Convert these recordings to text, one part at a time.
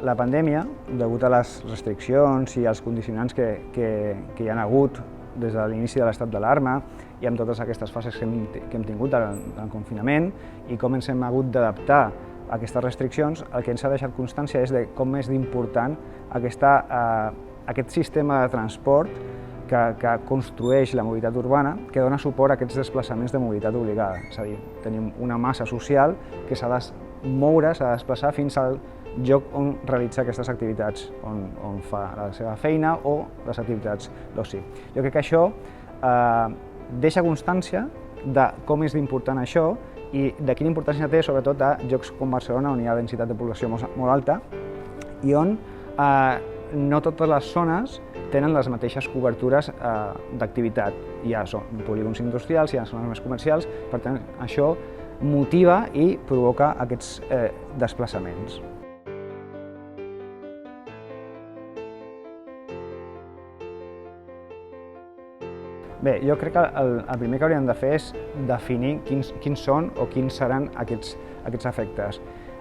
la pandèmia, degut a les restriccions i als condicionants que hi ha hagut des de l'inici de l'estat d'alarma i amb totes aquestes fases que hem tingut del confinament i com ens hem hagut d'adaptar a aquestes restriccions, el que ens ha deixat constància és de com és d'important aquest sistema de transport que construeix la mobilitat urbana, que dona suport a aquests desplaçaments de mobilitat obligada. És a dir, tenim una massa social que s'ha de moure, s'ha de desplaçar fins al lloc on realitza aquestes activitats, on fa la seva feina o les activitats d'oci. Jo crec que això deixa constància de com és important això i de quina importància té, sobretot a llocs com Barcelona, on hi ha densitat de població molt alta i on no totes les zones tenen les mateixes cobertures d'activitat. Hi ha polígons industrials, hi ha zones més comercials, per tant, això motiva i provoca aquests desplaçaments. Bé, jo crec que el primer que hauríem de fer és definir quins són o quins seran aquests efectes.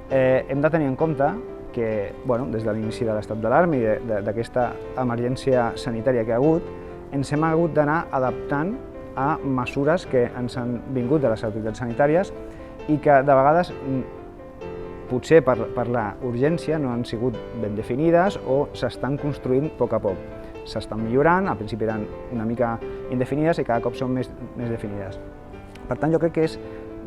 Hem de tenir en compte que, des de l'inici de l'estat d'alarma i d'aquesta emergència sanitària que hi ha hagut, ens hem hagut d'anar adaptant a mesures que ens han vingut de les autoritats sanitàries i que de vegades, potser per la urgència, no han sigut ben definides o s'estan construint a poc a poc. S'estan millorant, al principi eren una mica indefinides i cada cop són més definides. Per tant, jo crec que és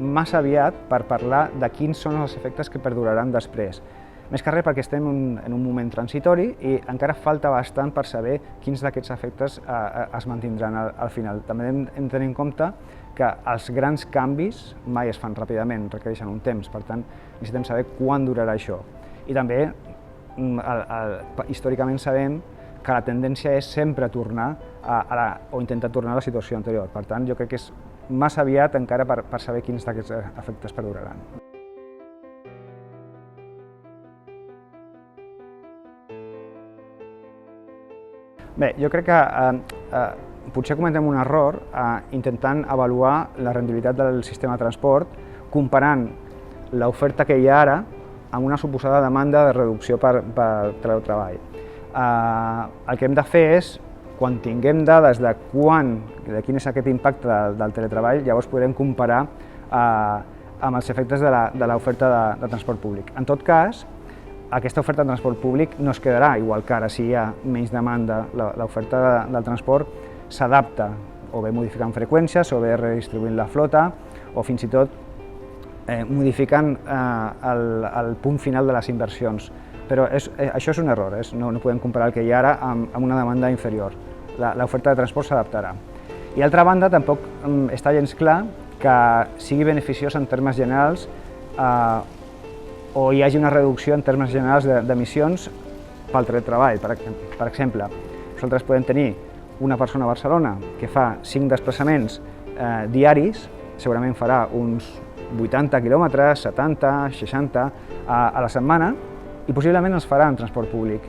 massa aviat per parlar de quins són els efectes que perduraran després. Més que res perquè estem en un moment transitori i encara falta bastant per saber quins d'aquests efectes es mantindran al final. També hem de tenir en compte que els grans canvis mai es fan ràpidament, requereixen un temps, per tant necessitem saber quan durarà això. I també, històricament sabem que la tendència és sempre tornar o intentar tornar a la situació anterior. Per tant, jo crec que és massa aviat encara per saber quins d'aquests efectes perduraran. Bé, jo crec que potser cometem un error intentant avaluar la rendibilitat del sistema de transport comparant l'oferta que hi ha ara amb una suposada demanda de reducció per teletreball. El que hem de fer és, quan tinguem dades de quin és aquest impacte del teletreball, llavors podrem comparar amb els efectes de l'oferta de transport públic. En tot cas, aquesta oferta de transport públic no es quedarà igual que ara, si hi ha menys demanda, l'oferta del transport s'adapta, o bé modificant freqüències, o bé redistribuint la flota, o fins i tot modificant el punt final de les inversions. Però això és un error, no podem comparar el que hi ha ara amb una demanda inferior. L'oferta de transport s'adaptarà. I d'altra banda, tampoc està gens clar que sigui beneficiós en termes generals o hi hagi una reducció en termes generals d'emissions pel teletreball. Per exemple, nosaltres podem tenir una persona a Barcelona que fa 5 desplaçaments diaris, segurament farà uns 80 quilòmetres, 70, 60 a la setmana, i possiblement els farà en transport públic.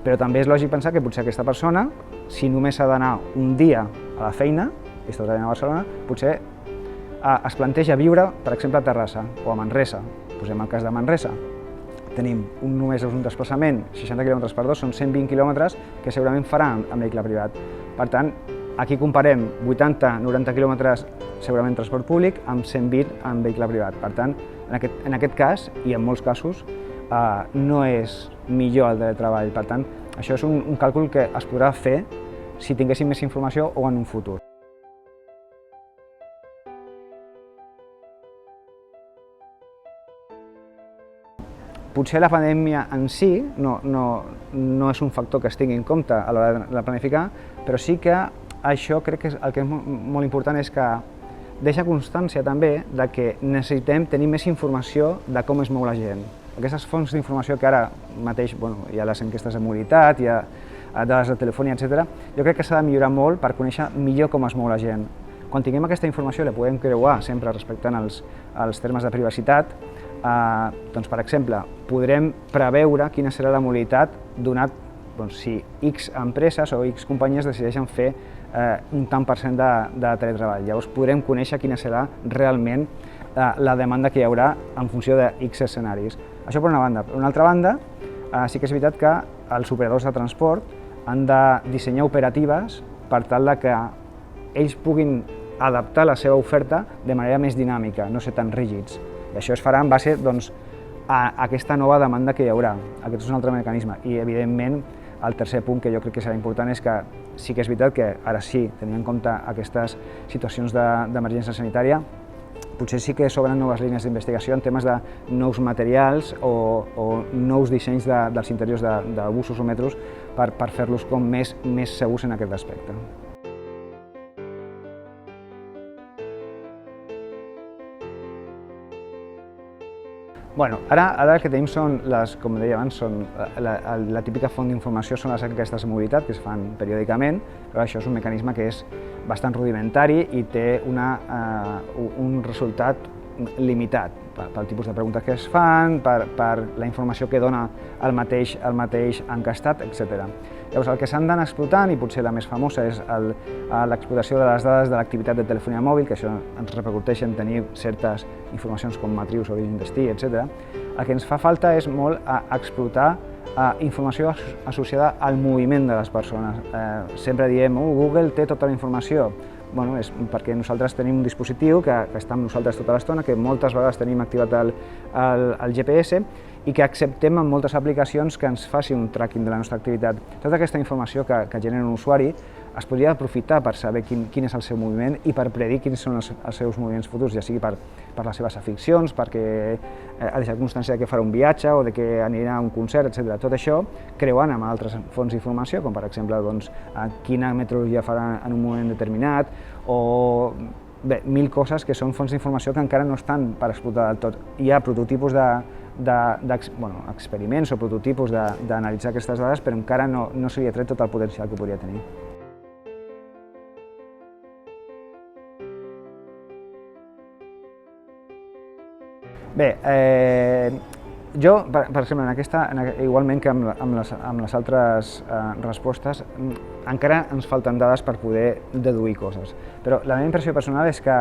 Però també és lògic pensar que potser aquesta persona, si només ha d'anar un dia a la feina, i està treballant a Barcelona, potser es planteja viure, per exemple, a Terrassa o a Manresa. Posem el cas de Manresa. Tenim només un desplaçament, 60 km per 2, són 120 quilòmetres que segurament farà en vehicle privat. Per tant, aquí comparem 80-90 quilòmetres segurament en transport públic amb 120 en vehicle privat. Per tant, en aquest cas, i en molts casos, no és millor el teletreball. Per tant, això és un càlcul que es podrà fer si tinguéssim més informació o en un futur. Potser la pandèmia en si no és un factor que es tingui en compte a l'hora de planificar, però sí que això crec que el que és molt important és que deixa constància també de que necessitem tenir més informació de com es mou la gent. Aquestes fonts d'informació que ara mateix hi ha les enquestes de mobilitat, hi ha dades de telefonia, etc. Jo crec que s'ha de millorar molt per conèixer millor com es mou la gent. Quan tinguem aquesta informació la podem creuar sempre respectant els termes de privacitat. Doncs, per exemple, podrem preveure quina serà la mobilitat donat si X empreses o X companyies decideixen fer un tant per cent de teletreball. Llavors podrem conèixer quina serà realment la demanda que hi haurà en funció de X escenaris. Això per una banda. Per una altra banda, sí que és veritat que els operadors de transport han de dissenyar operatives per tal que ells puguin adaptar la seva oferta de manera més dinàmica, no ser tan rígids. I això es farà en base a aquesta nova demanda que hi haurà. Aquest és un altre mecanisme. I, evidentment, el tercer punt que jo crec que serà important és que sí que és veritat que ara sí, tenint en compte aquestes situacions d'emergència sanitària, potser sí que s'obren noves línies d'investigació en temes de nous materials o nous dissenys dels interiors de busos o metros per fer-los com més segurs en aquest aspecte. Bueno, ara el que tenim són, com deia abans, la típica font d'informació són les enquestes de mobilitat que es fan periòdicament, però això és un mecanisme que és bastant rudimentari i té un resultat limitat pel tipus de preguntes que es fan, per la informació que dona el mateix encastat, etc. Llavors, el que s'han d'anar explotant, i potser la més famosa, és l'explotació de les dades de l'activitat de telefonia mòbil, que això ens repercuteix en tenir certes informacions com matrius, origen, destí, etc. El que ens fa falta és molt explotar informació associada al moviment de les persones. Sempre diem, Google té tota la informació. Bueno, és perquè nosaltres tenim un dispositiu que està amb nosaltres tota l'estona, que moltes vegades tenim activat el GPS i que acceptem en moltes aplicacions que ens faci un tracking de la nostra activitat. Tota aquesta informació que genera un usuari es podria aprofitar per saber quin és el seu moviment i per predir quins són els seus moviments futurs, ja sigui per les seves aficions, perquè ha deixat constància que farà un viatge o que anirà a un concert, etc. Tot això creuant amb altres fonts d'informació, com per exemple quina meteorologia farà en un moment determinat, o bé, mil coses que són fonts d'informació que encara no estan per explotar del tot. Hi ha prototipus experiments o prototipus d'analitzar aquestes dades, però encara no se li ha tret tot el potencial que podria tenir. Bé, jo, per exemple, igualment que amb les altres respostes, encara ens falten dades per poder deduir coses. Però la meva impressió personal és que,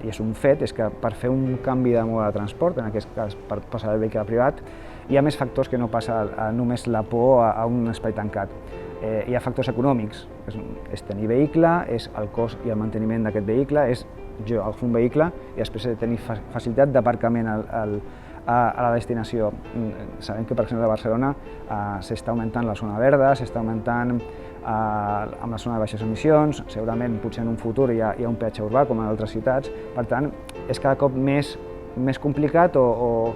i és un fet, és que per fer un canvi de mode de transport, en aquest cas per passar del vehicle privat, hi ha més factors que no passa només la por a un espai tancat. Hi ha factors econòmics, és tenir vehicle, és el cost i el manteniment d'aquest vehicle, és jo agafo un vehicle i després he de tenir facilitat d'aparcament a la destinació. Sabem que, per exemple, a Barcelona s'està augmentant la zona verda, s'està augmentant amb la zona de baixes emissions, segurament potser en un futur hi ha un peatge urbà com en altres ciutats, per tant és cada cop més complicat o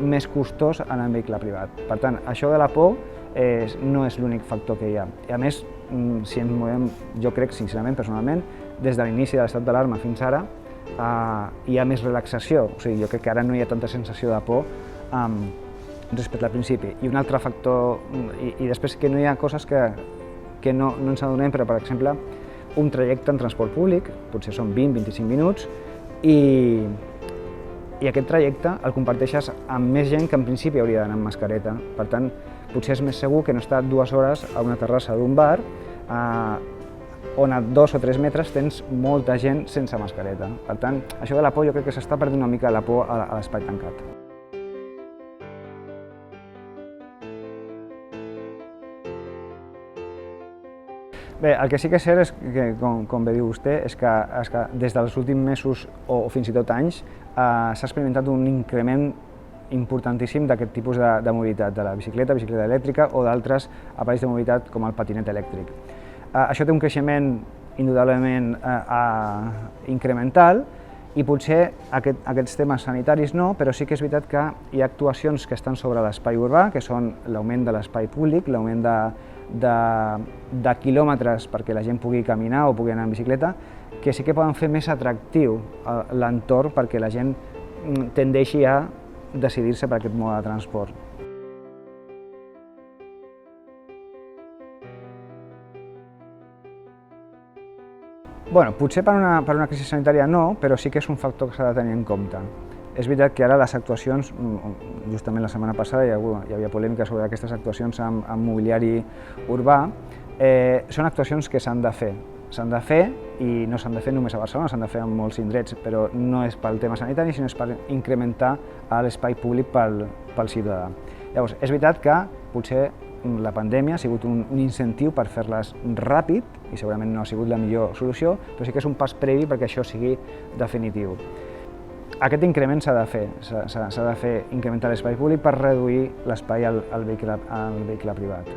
més costós anar en vehicle privat. Per tant, això de la por no és l'únic factor que hi ha. I a més, si ens movem, jo crec, sincerament, personalment, des de l'inici de l'estat d'alarma fins ara, hi ha més relaxació. O sigui, jo crec que ara no hi ha tanta sensació de por respecte al principi. I un altre factor, i després que no hi ha coses que no ens adonem, però, per exemple, un trajecte en transport públic, potser són 20-25 minuts, i aquest trajecte el comparteixes amb més gent que en principi hauria d'anar amb mascareta. Per tant, potser és més segur que no estar 2 hores a una terrassa d'un bar on a 2 o 3 metres tens molta gent sense mascareta. Per tant, això de la por jo crec que s'està perdent una mica la por a l'espai tancat. Bé, el que sí que és cert és que, com bé diu vostè, és que des dels últims mesos o fins i tot anys s'ha experimentat un increment importantíssim d'aquest tipus de mobilitat, de la bicicleta elèctrica o d'altres aparells de mobilitat com el patinet elèctric. Això té un creixement indudablement incremental i potser aquests temes sanitaris no, però sí que és veritat que hi ha actuacions que estan sobre l'espai urbà, que són l'augment de l'espai públic, l'augment de quilòmetres perquè la gent pugui caminar o pugui anar en bicicleta, que sí que poden fer més atractiu l'entorn perquè la gent tendeixi a decidir-se per aquest mode de transport. Bueno, potser per una crisi sanitària no, però sí que és un factor que s'ha de tenir en compte. És veritat que ara les actuacions, justament la setmana passada hi havia polèmica sobre aquestes actuacions amb mobiliari urbà, són actuacions que s'han de fer. S'han de fer i no s'han de fer només a Barcelona, s'han de fer en molts indrets, però no és pel tema sanitari, sinó és per incrementar l'espai públic pel ciutadà. Llavors, és veritat que potser la pandèmia ha sigut un incentiu per fer-les ràpid, i segurament no ha sigut la millor solució, però sí que és un pas previ perquè això sigui definitiu. Aquest increment s'ha de fer incrementar l'espai públic per reduir l'espai al vehicle privat.